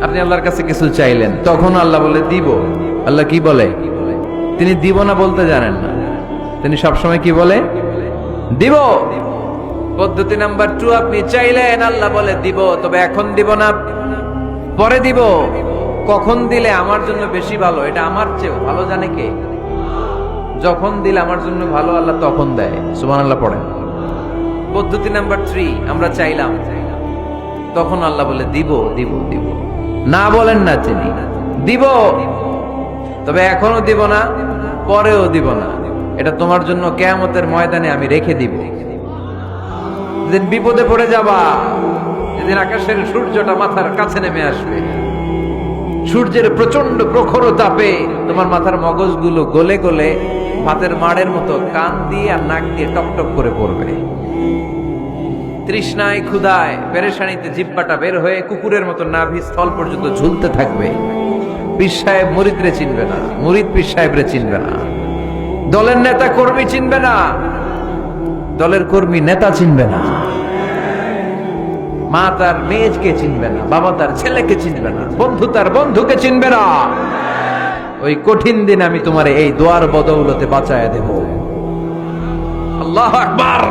আপনি আল্লাহর কাছে কিছু চাইলেন, তখন আল্লাহ বলে দিব। আল্লাহ কি বলে? তিনি দিব না বলতে জানেন না, তিনি সবসময় কি বলে? দিব। পদ্ধতি নাম্বার 2, আপনি চাইলেন, আল্লাহ বলে দিব, তবে এখন দিব না, পরে দিব। কখন দিলে আমার জন্য বেশি ভালো, এটা আমার চেয়েও ভালো জানে কে? যখন দিলে আমার জন্য ভালো, আল্লাহ তখন দেয়। সুবহানাল্লাহ পড়েন। পদ্ধতি নাম্বার 3, আমরা চাইলাম, তখন আল্লাহ বলে দিব দিব দিব। না বলেন না, তিনি দিব, তবে এখনো দিব না, পরেও দিব না। এটা তোমার জন্য কিয়ামতের ময়দানে আমি রেখে দিব। যেদিন বিপদে পড়ে যাবা, যেদিন আকাশের সূর্যটা মাথার কাছে নেমে আসবে, সূর্যের প্রচন্ড প্রখর তাপে তোমার মাথার মগজগুলো গলে গলে ভাতের মাড়ের মতো কান দিয়ে আর নাক দিয়ে টপটপ করে পড়বে। তৃষ্ণায় ক্ষুধায় পেরেশানিতে জিহ্বাটা বের হয়ে কুকুরের মতো নাভি স্থল পর্যন্ত ঝুলতে থাকবে। পীর সাহেব মুরিদরে চিনবে না, মুরিদ পীর সাহেবরে চিনবে না, দলের নেতা কর্মী চিনবে না, দলের কর্মী নেতা চিনবে না, মা তার মেয়েকে চিনবে না, বাবা তার ছেলেকে চিনবে না, বন্ধু তার বন্ধুকে চিনবে না। ওই কঠিন দিন আমি তোমার এই দোয়ার বদৌলতে বাঁচায় দেব। আল্লাহু আকবার।